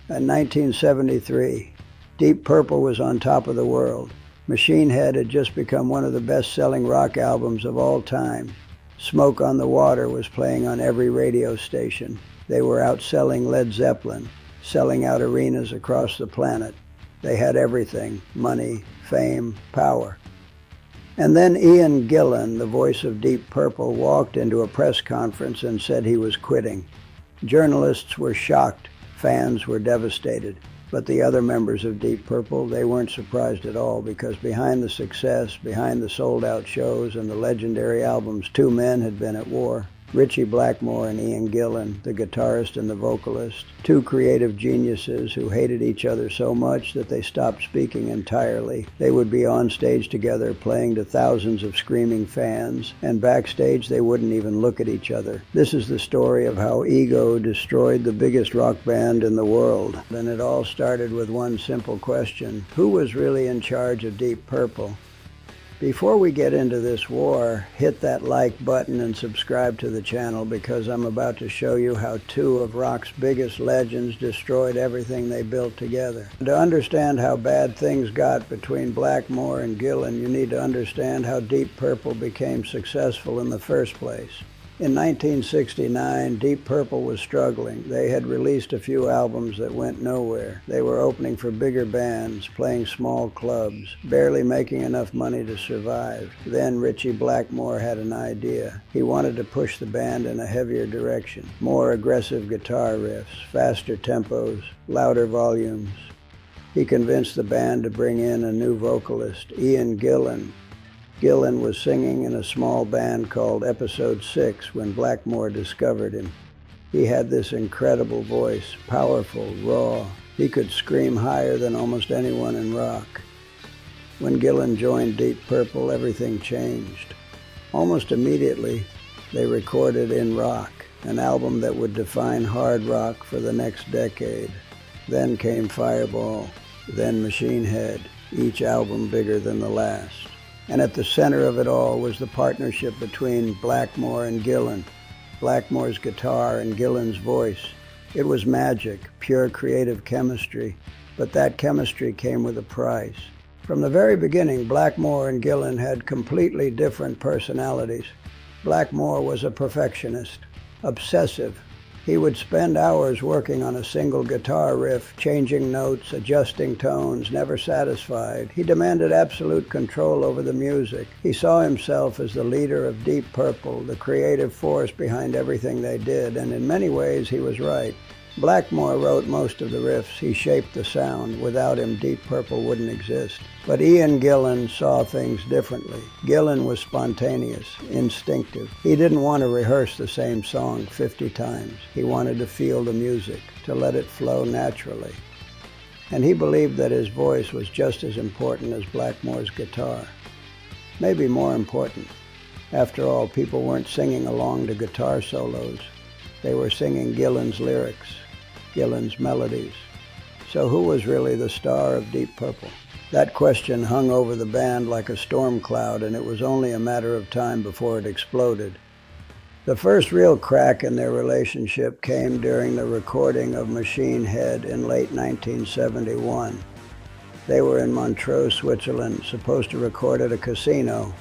In 1973, Deep Purple was on top of the world. Machine Head had just become one of the best-selling rock albums of all time. Smoke on the Water was playing on every radio station. They were outselling Led Zeppelin, selling out arenas across the planet. They had everything: money, fame, power. And then Ian Gillan, the voice of Deep Purple, walked into a press conference and said he was quitting. Journalists were shocked. Fans were devastated. But the other members of Deep Purple, they weren't surprised at all, because behind the success, behind the sold-out shows and the legendary albums, two men had been at war. Ritchie Blackmore and Ian Gillan, the guitarist and the vocalist, two creative geniuses who hated each other so much that they stopped speaking entirely. They would be on stage together playing to thousands of screaming fans, and backstage they wouldn't even look at each other. This is the story of how ego destroyed the biggest rock band in the world. And it all started with one simple question: who was really in charge of Deep Purple? Before we get into this war, hit that like button and subscribe to the channel, because I'm about to show you how two of rock's biggest legends destroyed everything they built together. To understand how bad things got between Blackmore and Gillan, you need to understand how Deep Purple became successful in the first place. In 1969, Deep Purple was struggling. They had released a few albums that went nowhere. They were opening for bigger bands, playing small clubs, barely making enough money to survive. Then Ritchie Blackmore had an idea. He wanted to push the band in a heavier direction. More aggressive guitar riffs, faster tempos, louder volumes. He convinced the band to bring in a new vocalist, Ian Gillan. Gillan was singing in a small band called Episode 6 when Blackmore discovered him. He had this incredible voice, powerful, raw. He could scream higher than almost anyone in rock. When Gillan joined Deep Purple, everything changed. Almost immediately, they recorded In Rock, an album that would define hard rock for the next decade. Then came Fireball, then Machine Head, each album bigger than the last. And at the center of it all was the partnership between Blackmore and Gillan. Blackmore's guitar and Gillan's voice. It was magic, pure creative chemistry, but that chemistry came with a price. From the very beginning, Blackmore and Gillan had completely different personalities. Blackmore was a perfectionist, obsessive. He would spend hours working on a single guitar riff, changing notes, adjusting tones, never satisfied. He demanded absolute control over the music. He saw himself as the leader of Deep Purple, the creative force behind everything they did, and in many ways he was right. Blackmore wrote most of the riffs. He shaped the sound. Without him, Deep Purple wouldn't exist. But Ian Gillan saw things differently. Gillan was spontaneous, instinctive. He didn't want to rehearse the same song 50 times. He wanted to feel the music, to let it flow naturally. And he believed that his voice was just as important as Blackmore's guitar. Maybe more important. After all, people weren't singing along to guitar solos. They were singing Gillan's lyrics, Gillan's melodies. So who was really the star of Deep Purple? That question hung over the band like a storm cloud, and it was only a matter of time before it exploded. The first real crack in their relationship came during the recording of Machine Head in late 1971. They were in Montreux, Switzerland, supposed to record at a casino,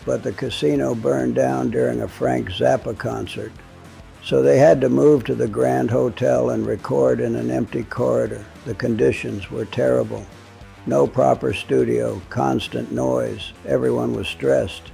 but the casino burned down during a Frank Zappa concert. So they had to move to the Grand Hotel and record in an empty corridor. The conditions were terrible. No proper studio, constant noise. Everyone was stressed.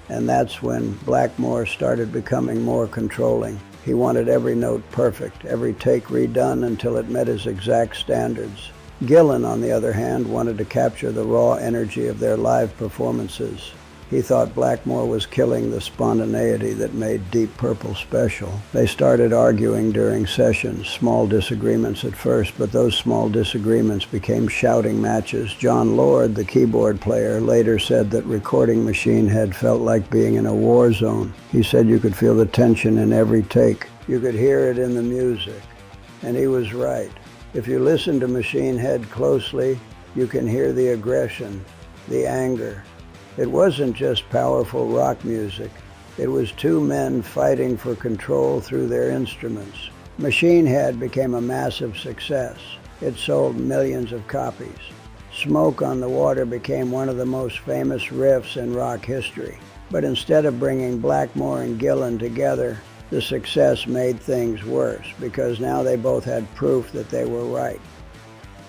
And that's when Blackmore started becoming more controlling. He wanted every note perfect, every take redone until it met his exact standards. Gillan, on the other hand, wanted to capture the raw energy of their live performances. He thought Blackmore was killing the spontaneity that made Deep Purple special. They started arguing during sessions, small disagreements at first, but those small disagreements became shouting matches. John Lord, the keyboard player, later said that recording Machine Head felt like being in a war zone. He said you could feel the tension in every take. You could hear it in the music. And he was right. If you listen to Machine Head closely, you can hear the aggression, the anger. It wasn't just powerful rock music. It was two men fighting for control through their instruments. Machine Head became a massive success. It sold millions of copies. Smoke on the Water became one of the most famous riffs in rock history. But instead of bringing Blackmore and Gillan together, the success made things worse because now they both had proof that they were right.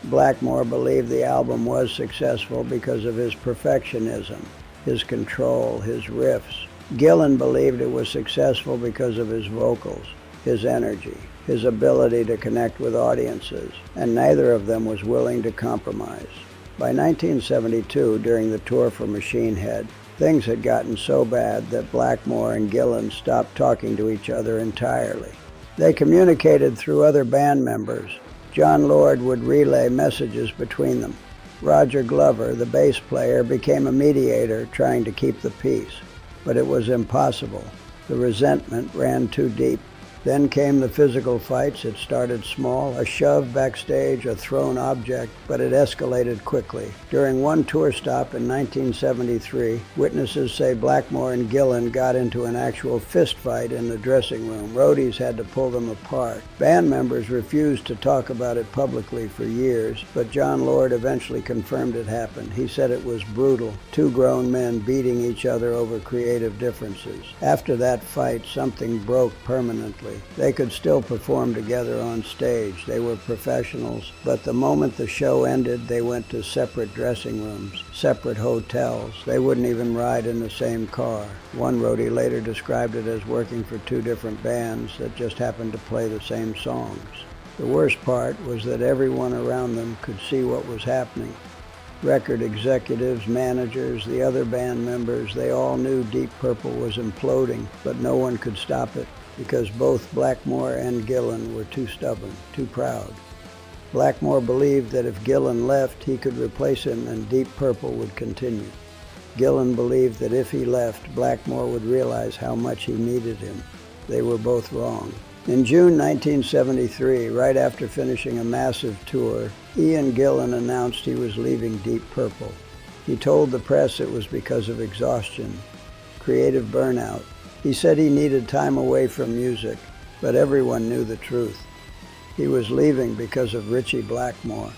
Blackmore believed the album was successful because of his perfectionism, his control, his riffs. Gillan believed it was successful because of his vocals, his energy, his ability to connect with audiences, and neither of them was willing to compromise. By 1972, during the tour for Machine Head, things had gotten so bad that Blackmore and Gillan stopped talking to each other entirely. They communicated through other band members. John Lord would relay messages between them. Roger Glover, the bass player, became a mediator trying to keep the peace. But it was impossible. The resentment ran too deep. Then came the physical fights. It started small, a shove backstage, a thrown object, but it escalated quickly. During one tour stop in 1973, witnesses say Blackmore and Gillan got into an actual fist fight in the dressing room. Roadies had to pull them apart. Band members refused to talk about it publicly for years, but John Lord eventually confirmed it happened. He said it was brutal, two grown men beating each other over creative differences. After that fight, something broke permanently. They could still perform together on stage. They were professionals, but the moment the show ended, they went to separate dressing rooms, separate hotels. They wouldn't even ride in the same car. One roadie later described it as working for two different bands that just happened to play the same songs. The worst part was that everyone around them could see what was happening. Record executives, managers, the other band members, they all knew Deep Purple was imploding, but no one could stop it, because both Blackmore and Gillan were too stubborn, too proud. Blackmore believed that if Gillan left, he could replace him and Deep Purple would continue. Gillan believed that if he left, Blackmore would realize how much he needed him. They were both wrong. In June 1973, right after finishing a massive tour, Ian Gillan announced he was leaving Deep Purple. He told the press it was because of exhaustion, creative burnout. He said he needed time away from music, but everyone knew the truth. He was leaving because of Ritchie Blackmore.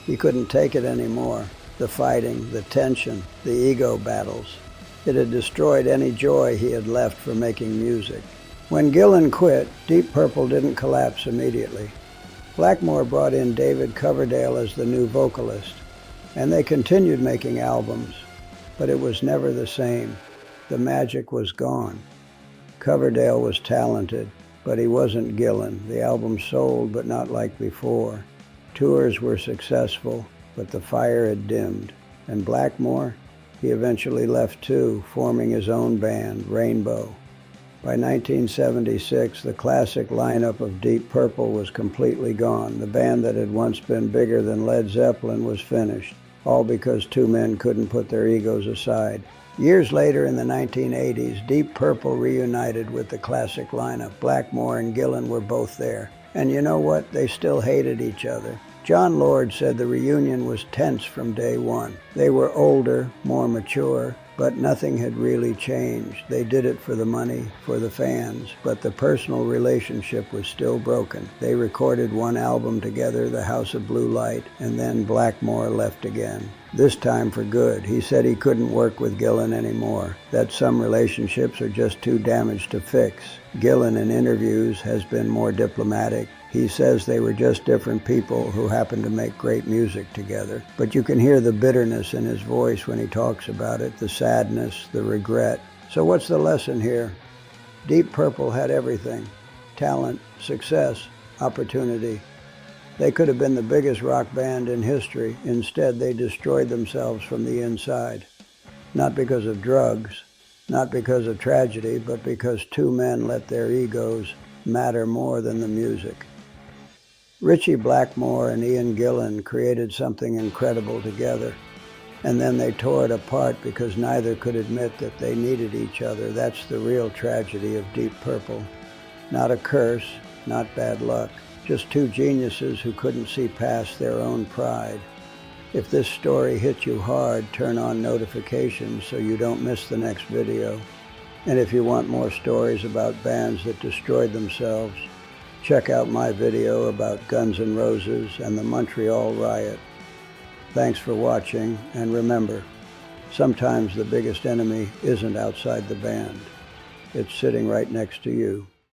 He couldn't take it anymore. The fighting, the tension, the ego battles. It had destroyed any joy he had left for making music. When Gillan quit, Deep Purple didn't collapse immediately. Blackmore brought in David Coverdale as the new vocalist, and they continued making albums, but it was never the same. The magic was gone. Coverdale was talented, but he wasn't Gillan. The album sold, but not like before. Tours were successful, but the fire had dimmed. And Blackmore, he eventually left too, forming his own band, Rainbow. By 1976, the classic lineup of Deep Purple was completely gone. The band that had once been bigger than Led Zeppelin was finished, all because two men couldn't put their egos aside. Years later, in the 1980s, Deep Purple reunited with the classic lineup. Blackmore and Gillan were both there. And you know what? They still hated each other. John Lord said the reunion was tense from day one. They were older, more mature, but nothing had really changed. They did it for the money, for the fans, but the personal relationship was still broken. They recorded one album together, The House of Blue Light, and then Blackmore left again. This time for good. He said he couldn't work with Gillan anymore, that some relationships are just too damaged to fix. Gillan in interviews has been more diplomatic. He says they were just different people who happened to make great music together. But you can hear the bitterness in his voice when he talks about it, the sadness, the regret. So what's the lesson here? Deep Purple had everything: talent, success, opportunity. They could have been the biggest rock band in history. Instead, they destroyed themselves from the inside. Not because of drugs, not because of tragedy, but because two men let their egos matter more than the music. Ritchie Blackmore and Ian Gillan created something incredible together, and then they tore it apart because neither could admit that they needed each other. That's the real tragedy of Deep Purple. Not a curse, not bad luck. Just two geniuses who couldn't see past their own pride. If this story hit you hard, turn on notifications so you don't miss the next video. And if you want more stories about bands that destroyed themselves, Check out my video about Guns N' Roses and the Montreal riot. Thanks for watching, and remember, sometimes the biggest enemy isn't outside the band. It's sitting right next to you.